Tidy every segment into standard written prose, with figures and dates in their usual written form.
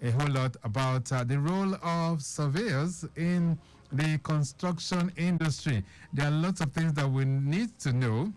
a whole lot about the role of surveyors in the construction industry. There are lots of things that we need to know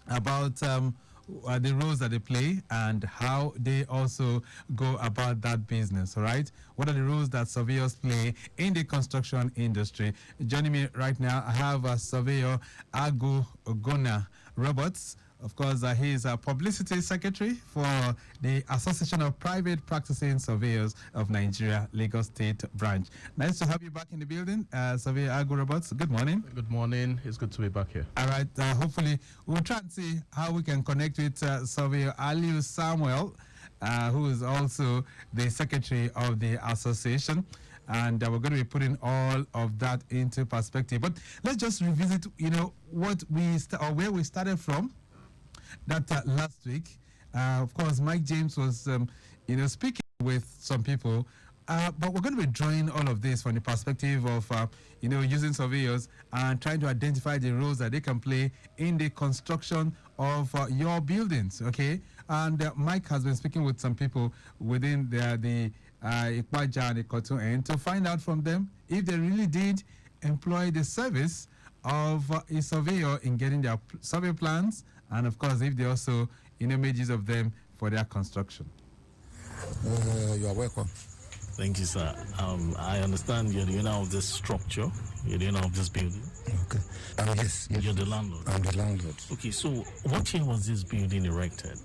about the roles that they play and how they also go about that business. All right, what are the roles that surveyors play in the construction industry? Joining me right now, I have surveyor Agu Ogona Roberts. Of course, he is a publicity secretary for the Association of Private Practicing Surveyors of Nigeria, Lagos State Branch. Nice to have you back in the building, Surveyor Agu Roberts. Good morning. Good morning. It's good to be back here. All right. Hopefully, we'll try and see how we can connect with Surveyor Aliu Samuel, who is also the secretary of the association. And we're going to be putting all of that into perspective. But let's just revisit, what we or where we started from. That last week, of course, Mike James was, speaking with some people, but we're going to be drawing all of this from the perspective of, using surveyors and trying to identify the roles that they can play in the construction of your buildings, okay? And Mike has been speaking with some people within the Ikpaja and Ikotu end to find out from them if they really did employ the service of a surveyor in getting their survey plans, and of course, if they also, made use of them for their construction. You are welcome. Thank you, sir. I understand you're the owner of this structure. You're the owner of this building. Okay. Yes. You're the landlord. I'm the landlord. Okay. So, what year was this building erected?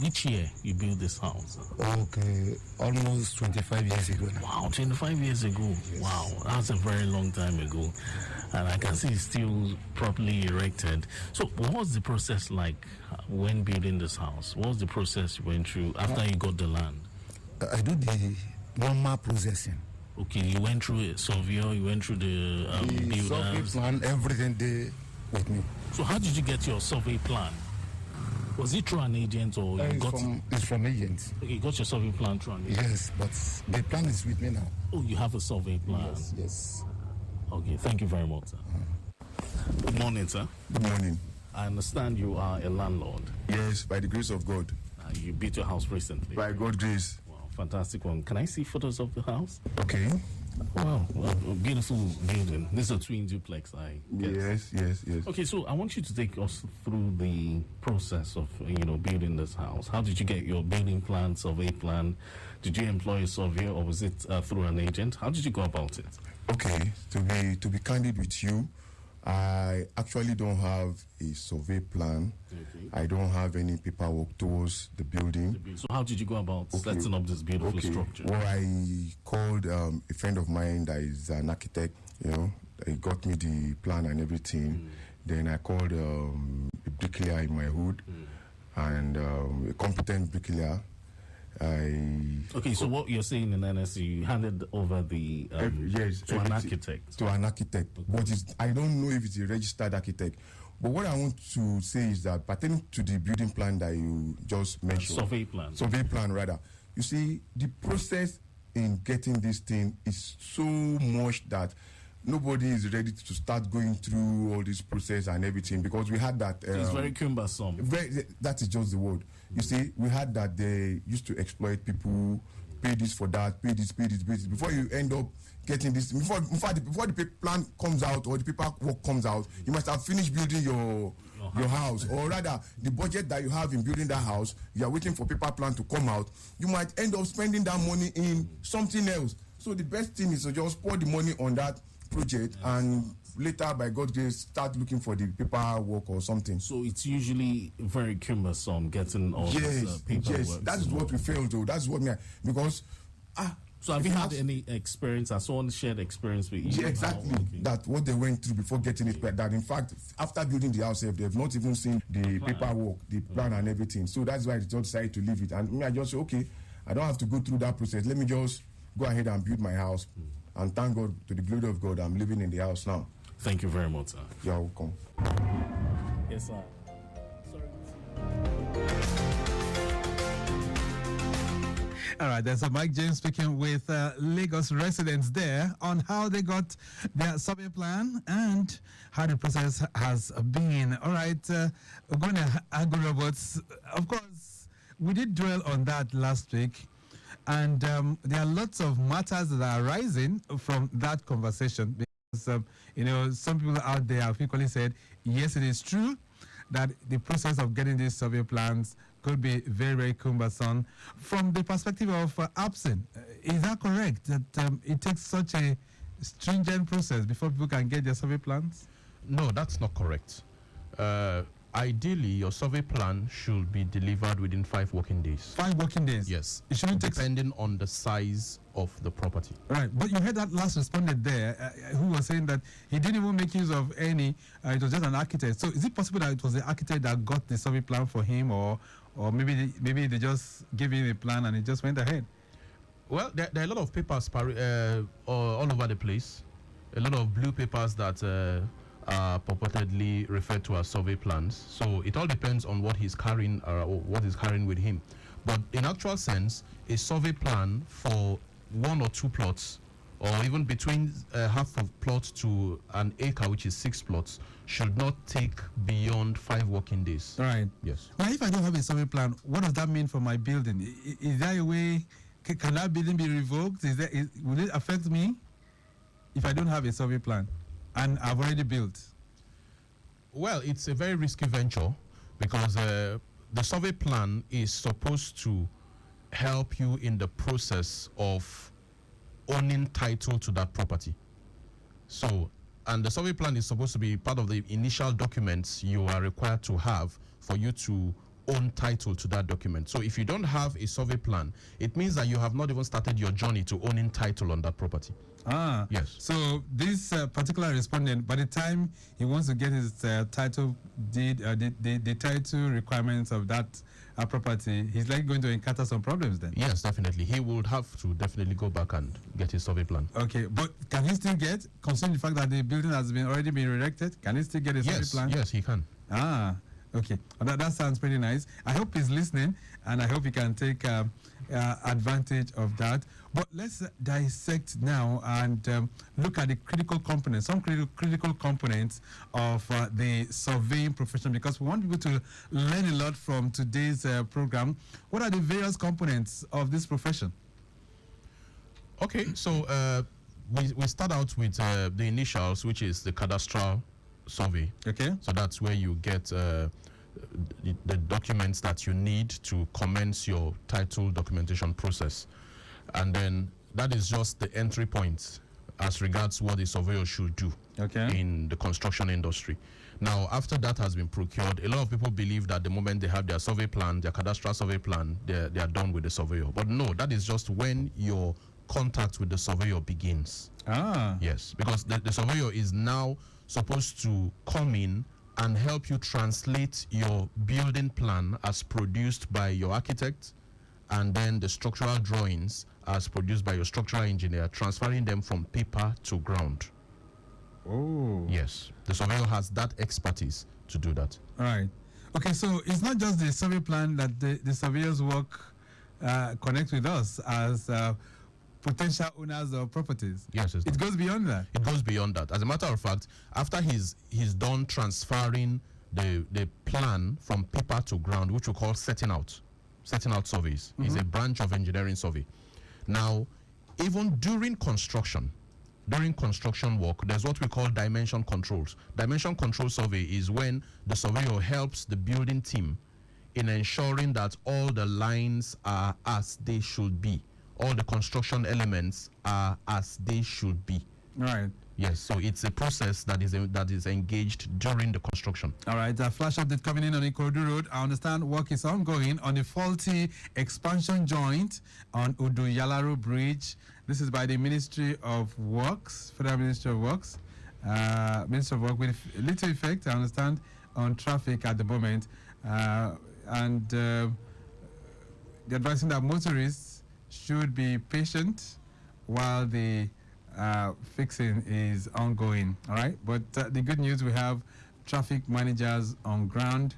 Which year you built this house? Okay, almost 25 years ago now. Wow, 25 years ago. Yes. Wow, that's a very long time ago. And I can see it's still properly erected. So what was the process like when building this house? What was the process you went through after you got the land? I do the normal processing. Okay, you went through a surveyor, you went through the survey builders. plan, everything they with me. So how did you get your survey plan? Was it through an agent or you got it's from agents. Okay, you got your survey plan through an agent? Yes, but the plan is with me now. Oh, you have a survey plan? Yes. Okay, thank you very much, sir. Good morning, sir. Good morning. I understand you are a landlord. Yes, by the grace of God. You built your house recently. By God's grace. Wow, fantastic one. Can I see photos of the house? Okay. Wow, a beautiful building. This is a twin duplex, I guess. Yes. Okay, so I want you to take us through the process of, building this house. How did you get your building plan, survey plan? Did you employ a surveyor or was it through an agent? How did you go about it? Okay, to be candid with you, I actually don't have a survey plan. Okay. I don't have any paperwork towards the building. So how did you go about setting up this beautiful structure? Well, I called a friend of mine that is an architect, he got me the plan and everything. Then I called a bricklayer in my hood and a competent bricklayer. Okay, so what you're saying in NSC, you handed over the to an architect. To an architect, okay. But I don't know if it's a registered architect. But what I want to say is that pertaining to the building plan that you just mentioned, survey plan rather, you see the process in getting this thing is so much that nobody is ready to start going through all this process and everything, because we had that. It's very cumbersome. That is just the word. You see, we had that they used to exploit people, pay this for that, pay this. Before you end up getting this, before the plan comes out or the paperwork comes out, you must have finished building your house, or rather, the budget that you have in building that house, you are waiting for paper plan to come out. You might end up spending that money in something else. So the best thing is to just pour the money on that project and later, by God's grace, start looking for the paperwork or something. So it's usually very cumbersome getting all this paperwork. Yes, that's what we felt though. That's what because so have you had any experience? Has someone shared experience with you? Yeah, exactly. That what they went through before getting it. That in fact, after building the house, they've not even seen the paperwork, the plan and everything. So that's why they just decided to leave it. And me, I just say, okay, I don't have to go through that process. Let me just go ahead and build my house. And thank God, to the glory of God, I'm living in the house now. Thank you very much, sir. You're welcome. Yes, sir. All right, there's Mike James speaking with Lagos residents there on how they got their survey plan and how the process has been. All right, Ogona Agu Roberts, of course, we did dwell on that last week. And there are lots of matters that are arising from that conversation. Because, some people out there have frequently said, yes, it is true that the process of getting these survey plans could be very, very cumbersome. From the perspective of APSIN, is that correct, that it takes such a stringent process before people can get their survey plans? No, that's not correct. Ideally, your survey plan should be delivered within 5 working days. 5 working days? Yes. It shouldn't take... Depending on the size of the property. Right, but you heard that last respondent there who was saying that he didn't even make use of any, it was just an architect. So is it possible that it was the architect that got the survey plan for him, or maybe they just gave him a plan and it just went ahead? Well, there are a lot of papers all over the place. A lot of blue papers that are purportedly referred to as survey plans. So it all depends on what he's carrying or what is carrying with him. But in actual sense, a survey plan for 1 or 2 plots, or even between half of plots to an acre, which is 6 plots, should not take beyond 5 working days. Right. Yes. Now, if I don't have a survey plan, what does that mean for my building? Is there a way, can that building be revoked? Will it affect me if I don't have a survey plan and I've already built? Well, it's a very risky venture because the survey plan is supposed to help you in the process of owning title to that property. So, and the survey plan is supposed to be part of the initial documents you are required to have for you to own title to that document. So if you don't have a survey plan, it means that you have not even started your journey to owning title on that property. Ah, yes. So this particular respondent, by the time he wants to get his title deed, the title requirements of that property, he's like going to encounter some problems then. Yes, definitely. He would have to definitely go back and get his survey plan. Okay, but can he still get, considering the fact that the building has already been erected, can he still get a survey plan? Yes, he can. Ah, okay. Well, that sounds pretty nice. I hope he's listening, and I hope he can take advantage of that. But let's dissect now and look at the critical components, some critical components of the surveying profession, because we want people to learn a lot from today's program. What are the various components of this profession? Okay, so we start out with the initials, which is the cadastral survey. Okay. So that's where you get the documents that you need to commence your title documentation process. And then that is just the entry point as regards what the surveyor should do in the construction industry. Now, after that has been procured, a lot of people believe that the moment they have their survey plan, their cadastral survey plan, they are done with the surveyor. But no, that is just when your contact with the surveyor begins. Ah. Yes, because the surveyor is now supposed to come in and help you translate your building plan as produced by your architect, and then the structural drawings as produced by your structural engineer, transferring them from paper to ground. Oh. Yes, the surveyor has that expertise to do that. All right. Okay, so it's not just the survey plan that the surveyors work connect with us as potential owners of properties. Yes, it goes beyond that. It goes beyond that. As a matter of fact, after he's done transferring the plan from paper to ground, which we call setting out surveys, is a branch of engineering survey. Now, even during construction work, there's what we call dimension controls. Dimension control survey is when the surveyor helps the building team in ensuring that all the lines are as they should be. All the construction elements are as they should be. Right. Yes, so it's a process that is engaged during the construction. All right, a flash update coming in on Ikorodu Road. I understand work is ongoing on the faulty expansion joint on Uduyalaru Bridge. This is by the Ministry of Works, Federal Ministry of Works. Ministry of Work with little effect, I understand, on traffic at the moment. And they're advising that motorists should be patient while the fixing is ongoing. All right, but the good news, we have traffic managers on ground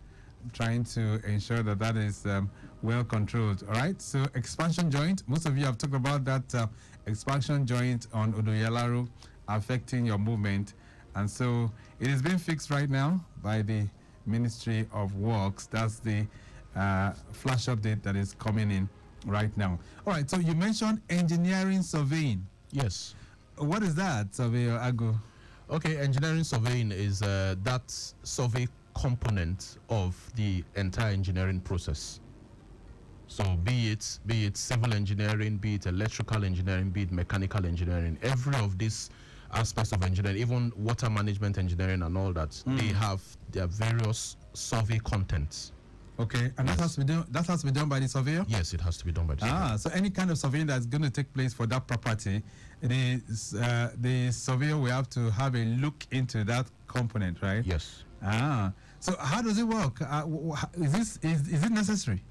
trying to ensure that that is well controlled. All right, so expansion joint, most of you have talked about that expansion joint on Uduyalaru affecting your movement, and so it is being fixed right now by the Ministry of Works. That's the flash update that is coming in right now. All right, so you mentioned engineering surveying. Yes. What is that, Surveyor Agu? Okay, engineering surveying is that survey component of the entire engineering process. So be it civil engineering, be it electrical engineering, be it mechanical engineering, every of these aspects of engineering, even water management engineering and all that, they have their various survey contents. Okay, and that has to be done by the surveyor? Yes, it has to be done by the surveyor. So any kind of surveying that's going to take place for that property, the surveyor will have to have a look into that component, right? Yes. So how does it work? Is it necessary?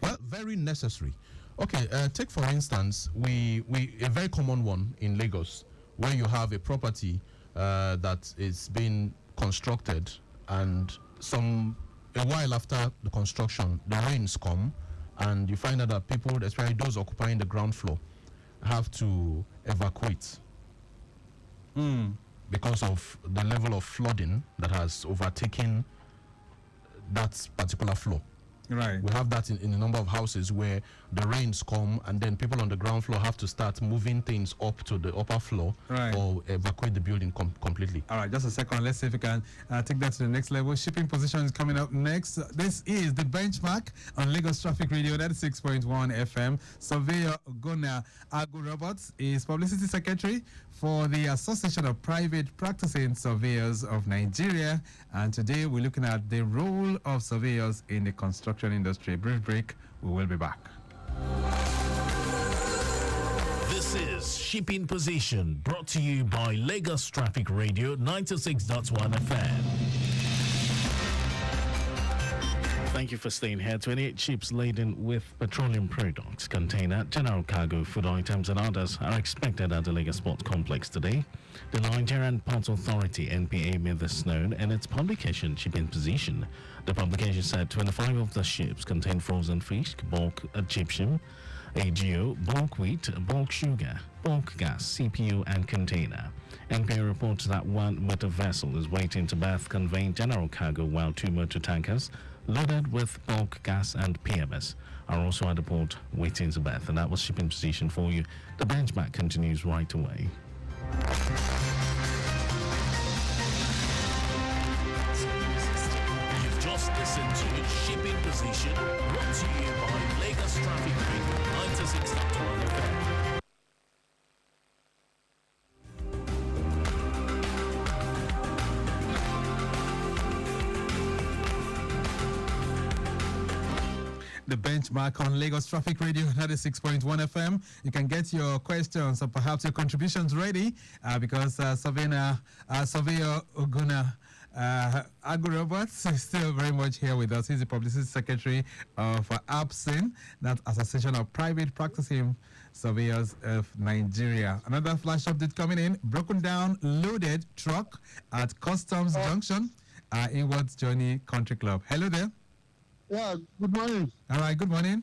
Well, very necessary. Okay, take for instance, we a very common one in Lagos, where you have a property that is being constructed, and a while after the construction, the rains come, and you find out that people, especially those occupying the ground floor, have to evacuate because of the level of flooding that has overtaken that particular floor. Right. We have that in a number of houses where the rains come and then people on the ground floor have to start moving things up to the upper floor, right, or evacuate the building completely. All right, just a second. Let's see if we can take that to the next level. Shipping position is coming up next. This is the benchmark on Lagos Traffic Radio 96.1 FM. Surveyor Ogona Agu Roberts is Publicity Secretary for the Association of Private Practicing Surveyors of Nigeria. And today we're looking at the role of surveyors in the construction industry. Brief break, we will be back. This is Shipping Position, brought to you by Lagos Traffic Radio 96.1 FM. Thank you for staying here. 28 ships laden with petroleum products, container, general cargo, food items, and others are expected at the Lagos Port Complex today. The Nigerian Ports Authority (NPA) made this known in its publication Shipping Position. The publication said 25 of the ships contain frozen fish, bulk gypsum, AGO, bulk wheat, bulk sugar, bulk gas, CPU, and container. NPA reports that one motor vessel is waiting to berth conveying general cargo, while 2 motor tankers loaded with bulk gas and PMS are also at the port waiting to berth. And that was Shipping Position for you. The benchmark continues right away. You've just listened to Shipping Position, brought to you by Lagos Traffic Radio 96.1 FM. The benchmark on Lagos Traffic Radio 96.1 FM. You can get your questions or perhaps your contributions ready because Surveyor Ogona Agu Roberts is still very much here with us. He's the Publicity Secretary of APSIN, that Association of Private Practicing Surveyors of Nigeria. Another flash update coming in. Broken down loaded truck at Customs Junction, Inwards Journey Country Club. Hello there. Yeah, good morning. All right, good morning.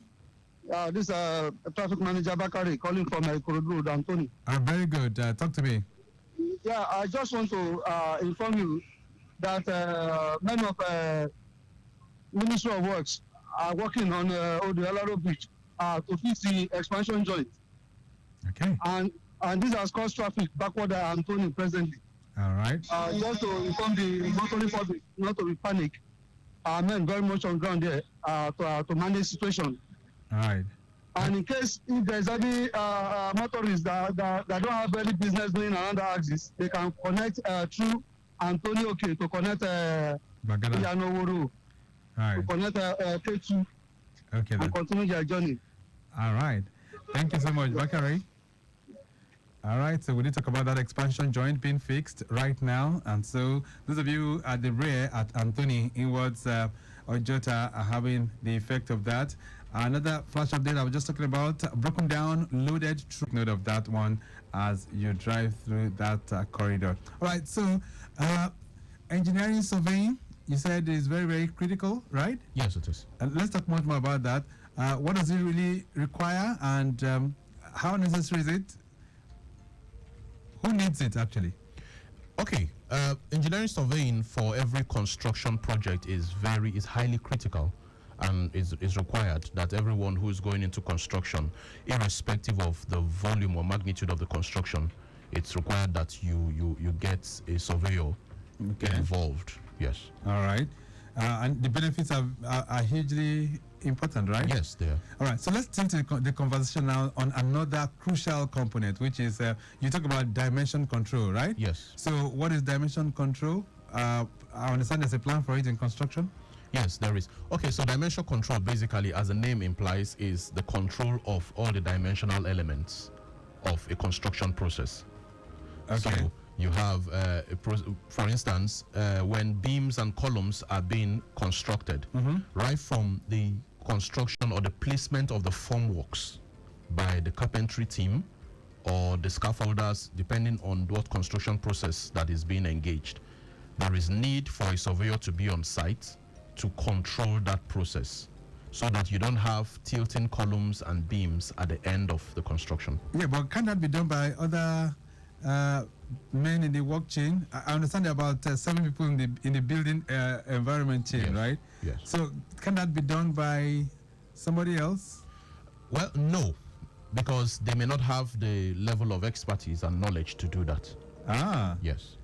This is Traffic Manager Bakari calling from Ikorodu Road, Anthony. Very good. Talk to me. Yeah, I just want to inform you that many of Ministry of Works are working on Odualaro Beach to fix the expansion joint. Okay. And this has caused traffic backward at Anthony presently. All right. Just to inform the motoring public not to be panic. Men very much on ground there to manage the situation. All right. And in case if there's any motorists that don't have any business doing around the axis, they can connect through Antonio K to connect Yanowuru, to connect K2, okay, and continue their journey. All right. Thank you so much, Bakari. All right, so we need to talk about that expansion joint being fixed right now. And so those of you at the rear at Anthony inwards Ojota are having the effect of that. Another flash update I was just talking about, broken down loaded truck. Note of that one as you drive through that corridor. All right, so engineering surveying, you said is very, very critical, right? Yes, it is. Let's talk much more about that. What does it really require, and how necessary is it? Who needs it, actually? Okay, engineering surveying for every construction project is highly critical, and it's required that everyone who is going into construction, irrespective of the volume or magnitude of the construction, it's required that you get a surveyor involved. Yes. All right. And the benefits are hugely important, right? Yes, they are. All right. So let's turn to the conversation now on another crucial component, which is you talk about dimension control, right? Yes. So what is dimension control? I understand there's a plan for it in construction. Yes, there is. Okay, so dimension control basically, as the name implies, is the control of all the dimensional elements of a construction process. Okay. So you have, for instance, when beams and columns are being constructed, right from the construction or the placement of the formworks by the carpentry team or the scaffolders, depending on what construction process that is being engaged, there is need for a surveyor to be on site to control that process so that you don't have tilting columns and beams at the end of the construction. Yeah, but can that be done by other men in the work chain? I understand there are about 7 people in the building environment chain, Yes. right? Yes. So can that be done by somebody else? Well, no, because they may not have the level of expertise and knowledge to do that. Ah. Yes.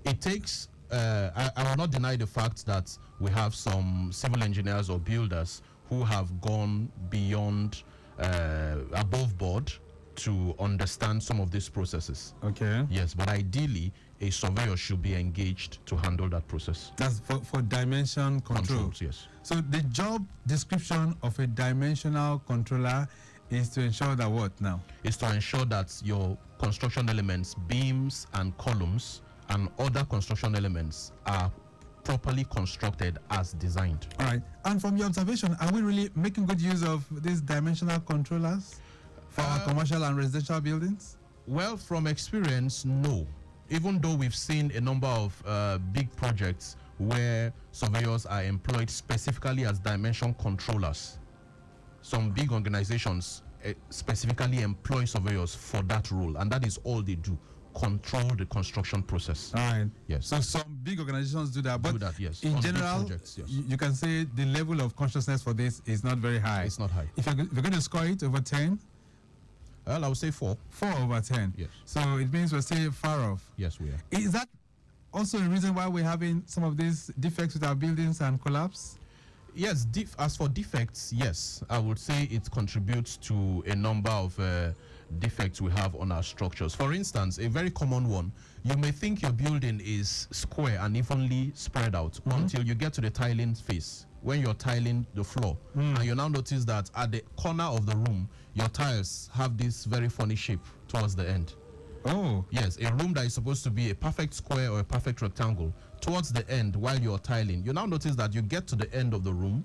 It takes, I will not deny the fact that we have some civil engineers or builders who have gone beyond, above board to understand some of these processes. Okay. Yes, but ideally, a surveyor should be engaged to handle that process. That's for dimension control. Controls, yes. So the job description of a dimensional controller is to ensure that what now? Is to ensure that your construction elements, beams and columns, and other construction elements are properly constructed as designed. All right. And from your observation, are we really making good use of these dimensional controllers for our commercial and residential buildings? Well, from experience, no. Even though we've seen a number of big projects where surveyors are employed specifically as dimension controllers. Some big organizations specifically employ surveyors for that role, and that is all they do. Control the construction process. All right. Yes. So some big organizations do that, but Do that, yes. in On big general, projects, yes. you can say the level of consciousness for this is not very high. It's not high. If you're going to score it over 10, Well, I would say 4. 4 over 10. Yes. So it means we're still far off. Yes, we are. Is that also the reason why we're having some of these defects with our buildings and collapse? Yes, as for defects, yes, I would say it contributes to a number of defects we have on our structures. For instance, a very common one, you may think your building is square and evenly spread out until you get to the tiling phase, when you're tiling the floor, and you now notice that at the corner of the room, your tiles have this very funny shape towards the end. Oh. Yes, a room that is supposed to be a perfect square or a perfect rectangle, towards the end while you're tiling, you now notice that you get to the end of the room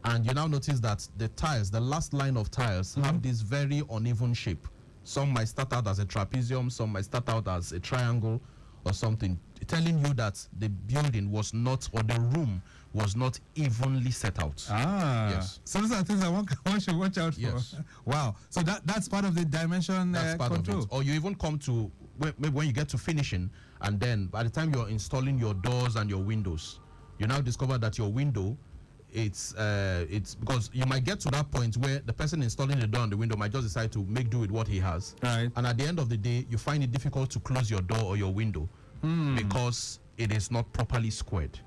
and you now notice that the tiles, the last line of tiles, have this very uneven shape. Some might start out as a trapezium, some might start out as a triangle or something, telling you that the building was not, or the room was not evenly set out. Ah. Yes. So those are things that one should watch out for. Yes. Wow. So that's part of the dimension That's part control. of it. Or you even come to, when you get to finishing, and then by the time you're installing your doors and your windows, you now discover that your window, it's because you might get to that point where the person installing the door and the window might just decide to make do with what he has. Right. And at the end of the day, you find it difficult to close your door or your window because it is not properly squared.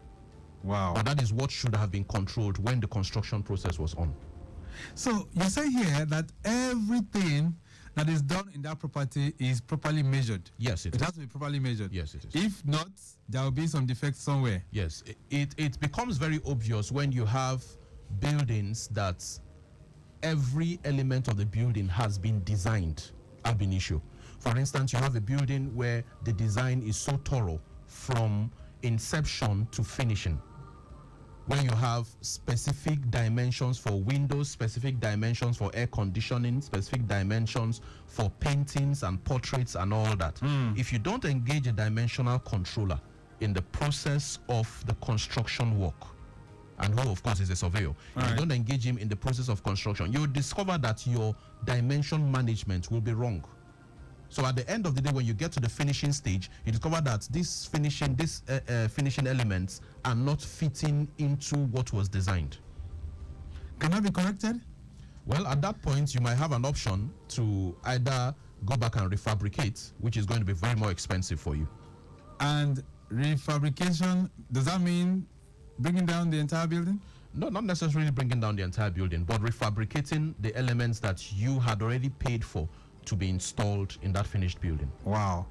Wow. But that is what should have been controlled when the construction process was on. So you say here that everything that is done in that property is properly measured. Yes, it It is. has to be properly measured. Yes, it is. If not, there will be some defects somewhere. Yes, it becomes very obvious when you have buildings that every element of the building has been designed ab initio. For instance, you have a building where the design is so thorough from inception to finishing, where you have specific dimensions for windows, specific dimensions for air conditioning, specific dimensions for paintings and portraits and all that. If you don't engage a dimensional controller in the process of the construction work, and who of course is a surveyor, if you don't engage him in the process of construction, you'll discover that your dimension management will be wrong. So at the end of the day, when you get to the finishing stage, you discover that this finishing elements are not fitting into what was designed. cannot be corrected? Well, at that point, you might have an option to either go back and refabricate, which is going to be very more expensive for you. And refabrication, does that mean bringing down the entire building? No, not necessarily bringing down the entire building, but refabricating the elements that you had already paid for to be installed in that finished building. Wow.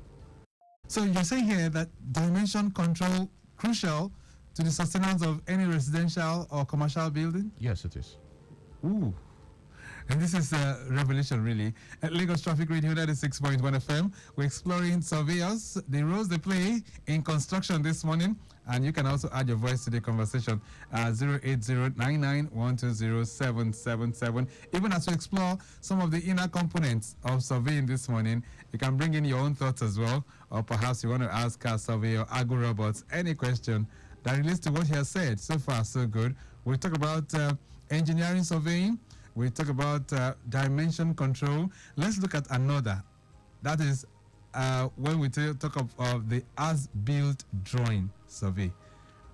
So you're saying here that dimension control crucial to the sustenance of any residential or commercial building? Yes, it is. Ooh. And this is a revelation, really. At Lagos Traffic Radio 96.1 FM, we're exploring surveyors, the roles they play in construction this morning. And you can also add your voice to the conversation at 08099120777. Even as we explore some of the inner components of surveying this morning, you can bring in your own thoughts as well. Or perhaps you want to ask our surveyor, Agu Robots, any question that relates to what he has said. So far, so good. We'll talk about engineering surveying. We talk about dimension control. Let's look at another. That is when we talk of the as-built drawing survey.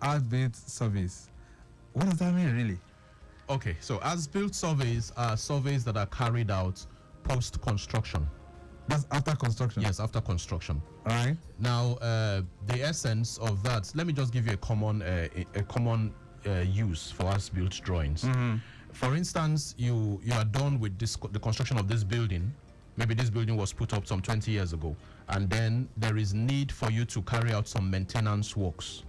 As-built surveys. What does that mean, really? Okay, so as-built surveys are surveys that are carried out post-construction. That's after construction? Yes, after construction. All right. Now, the essence of that, let me just give you a common use for as-built drawings. Mm-hmm. For instance, you are done with the construction of this building. Maybe this building was put up some 20 years ago, and then there is need for you to carry out some maintenance works.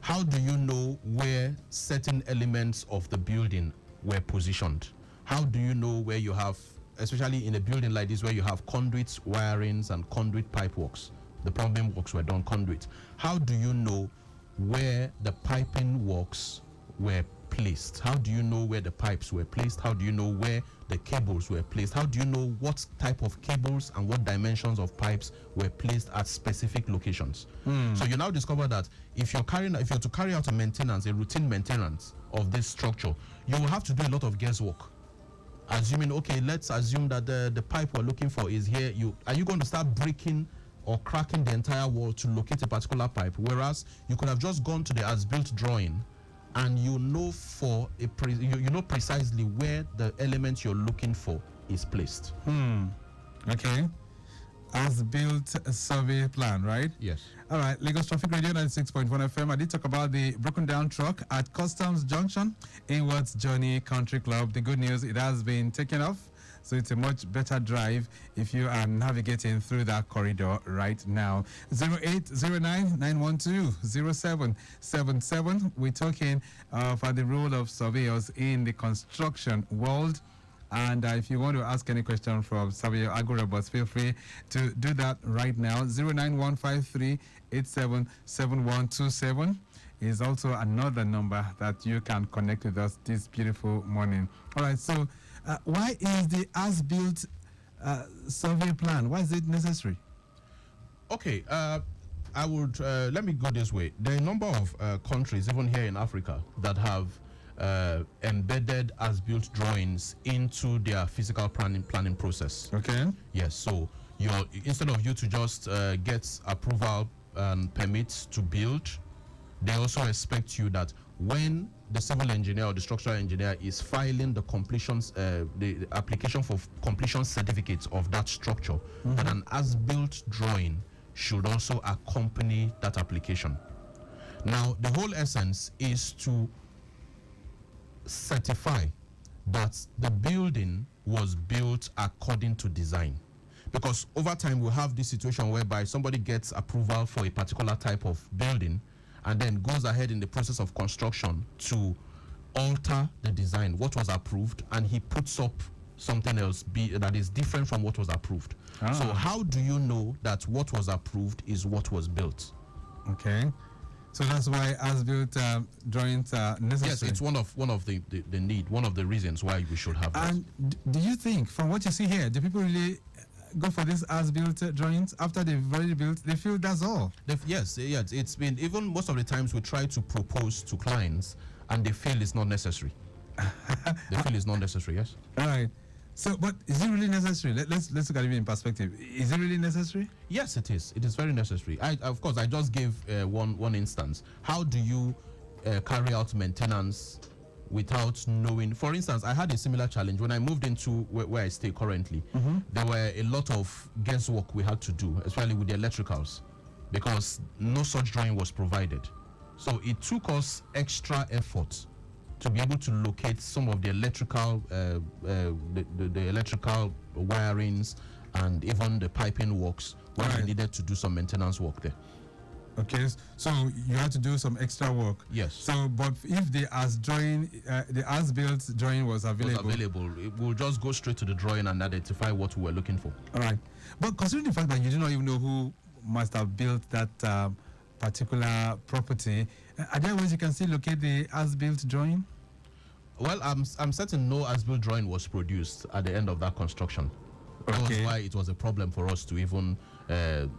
How do you know where certain elements of the building were positioned? How do you know where you have, especially in a building like this where you have conduits, wirings, and conduit pipe works? The plumbing works were done conduit. How do you know where the piping works were placed? How do you know where the pipes were placed? How do you know where the cables were placed? How do you know what type of cables and what dimensions of pipes were placed at specific locations? So you now discover that if you're to carry out a routine maintenance of this structure, you will have to do a lot of guesswork. Assuming, okay, let's assume that the pipe we're looking for is here. Are you going to start breaking or cracking the entire wall to locate a particular pipe? Whereas you could have just gone to the as-built drawing, and you know precisely where the element you're looking for is placed. Okay. As-built survey plan, right? Yes. All right. Lagos Traffic Radio 96.1 FM. I did talk about the broken down truck at Customs Junction in Watts Journey Country Club. The good news, it has been taken off. So it's a much better drive if you are navigating through that corridor right now. 0809-912-0777. We're talking about the role of surveyors in the construction world. And if you want to ask any question from Surveyor Agu Robots, feel free to do that right now. 09153877127 is also another number that you can connect with us this beautiful morning. All right, so why is the as-built survey plan, why is it necessary? Okay, I would, let me go this way. There are a number of countries, even here in Africa, that have embedded as-built drawings into their physical planning process. Okay. Yes, so instead of you to just get approval and permits to build, they also expect you that when the civil engineer or the structural engineer is filing the completions, the application for completion certificates of that structure, that an as-built drawing should also accompany that application. Now, the whole essence is to certify that the building was built according to design. Because over time, we'll have this situation whereby somebody gets approval for a particular type of building and then goes ahead in the process of construction to alter the design, what was approved, and he puts up something else that is different from what was approved. So how do you know that what was approved is what was built? Okay. So that's why as-built drawings are necessary. Yes, it's one of the reasons why we should have that. And do you think, from what you see here, do people really go for this as-built drawings after they've already built? They feel that's all. Yes, it's been, even most of the times we try to propose to clients and they feel it's not necessary. They feel it's not necessary, yes. All right. So, but is it really necessary? Let's look at it in perspective. Is it really necessary? Yes, it is. It is very necessary. Of course, I just gave one instance. How do you carry out maintenance without knowing. For instance, I had a similar challenge when I moved into where I stay currently. There were a lot of guesswork we had to do, especially with the electricals, because no such drawing was provided. So it took us extra effort to be able to locate some of the electrical, the electrical wirings and even the piping works where we needed to do some maintenance work there. Okay, so you had to do some extra work. Yes. So, but if the as-built drawing was available, we'll just go straight to the drawing and identify what we were looking for. All right. But considering the fact that you do not even know who must have built that particular property, are there ways you can still locate the as-built drawing? Well, I'm certain no as-built drawing was produced at the end of that construction. That was why it was a problem for us to even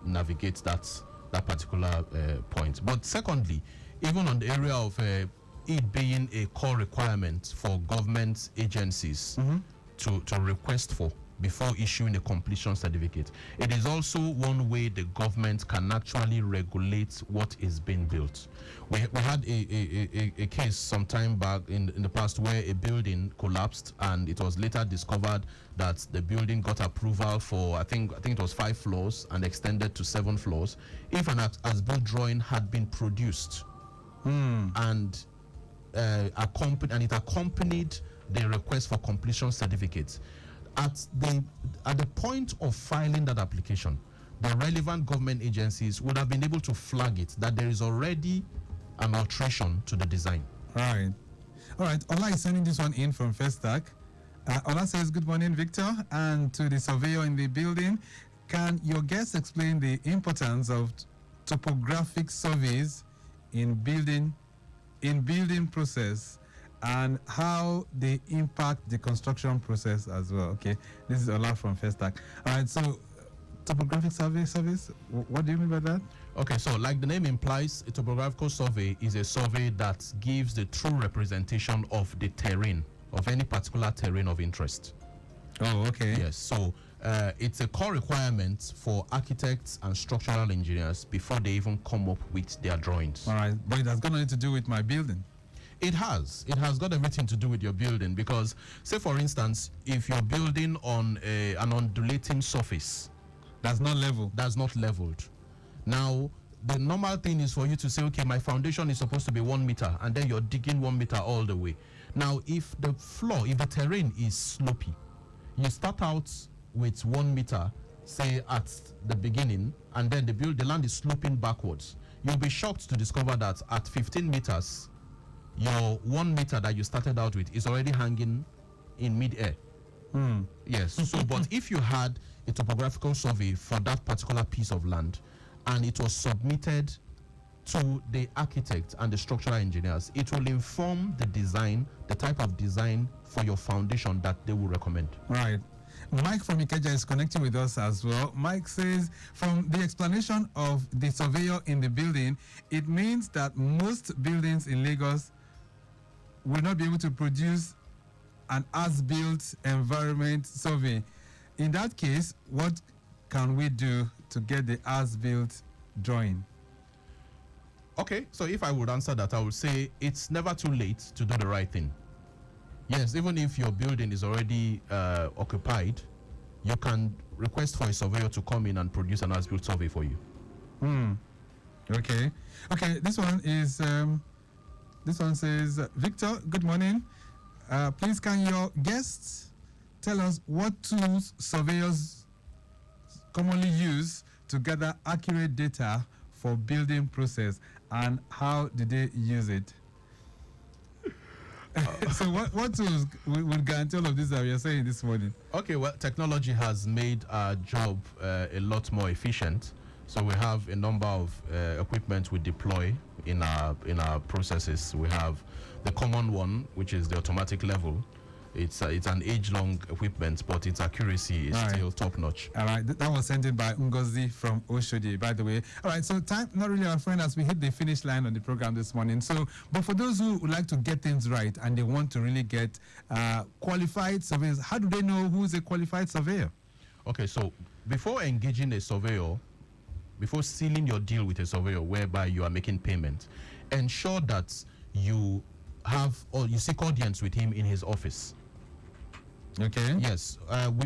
navigate that particular point. But secondly, even on the area of it being a core requirement for government agencies to request for before issuing a completion certificate, it is also one way the government can actually regulate what is being built. We had a case some time back in the past where a building collapsed, and it was later discovered that the building got approval for I think it was 5 floors and extended to 7 floors. If an as-built drawing had been produced and it accompanied the request for completion certificates, at the point of filing that application, the relevant government agencies would have been able to flag it that there is already an alteration to the design. All right. Ola is sending this one in from Festac. Ola says, good morning, Victor, and to the surveyor in the building. Can your guest explain the importance of topographic surveys in building process and how they impact the construction process as well? Okay, this is Ola from Festac. All right, so topographic surveys, what do you mean by that? Okay, so like the name implies, a topographical survey is a survey that gives the true representation of the terrain, of any particular terrain of interest. Oh, okay. Yes, so it's a core requirement for architects and structural engineers before they even come up with their drawings. All right, but it has got nothing to do with my building. It has got everything to do with your building, because say for instance, if you're building on an undulating surface that's not leveled, now the normal thing is for you to say, okay, my foundation is supposed to be 1 meter, and then you're digging 1 meter all the way. Now if the terrain is slopey, you start out with 1 meter, say at the beginning, and then the land is sloping backwards. You'll be shocked to discover that at 15 meters your 1 meter that you started out with is already hanging in mid-air. Yes. So, but if you had a topographical survey for that particular piece of land, and it was submitted to the architect and the structural engineers, it will inform the design, the type of design for your foundation that they will recommend. Right. Mike from Ikeja is connecting with us as well. Mike says, from the explanation of the surveyor in the building, it means that most buildings in Lagos will not be able to produce an as-built environment survey. In that case, what can we do to get the as-built drawing? Okay, so if I would answer that, I would say it's never too late to do the right thing. Yes, even if your building is already occupied, you can request for a surveyor to come in and produce an as-built survey for you. Okay. This one is. This one says, Victor, good morning. Please, can your guests tell us what tools surveyors commonly use to gather accurate data for building process, and how do they use it? So what tools will guarantee all of this that we are saying this morning? Okay, well, technology has made our job a lot more efficient. So we have a number of equipment we deploy in our processes. We have the common one, which is the automatic level. It's an age-long equipment, but its accuracy is still top-notch. All right, that was sent in by Ngozi from Oshodi, by the way. All right, so time not really our friend as we hit the finish line on the program this morning. So, but for those who would like to get things right and they want to really get qualified surveyors, how do they know who's a qualified surveyor? Okay, so before engaging a surveyor, before sealing your deal with a surveyor whereby you are making payment, ensure that you have, or you seek audience with him in his office. Okay. Yes,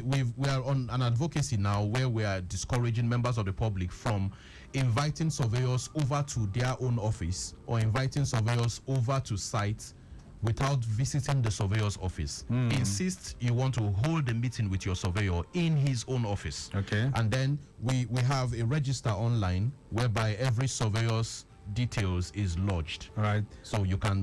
we are on an advocacy now where we are discouraging members of the public from inviting surveyors over to their own office or inviting surveyors over to sites without visiting the surveyor's office. Insist you want to hold a meeting with your surveyor in his own office. Okay. And then we have a register online whereby every surveyor's details is lodged. All right. So you can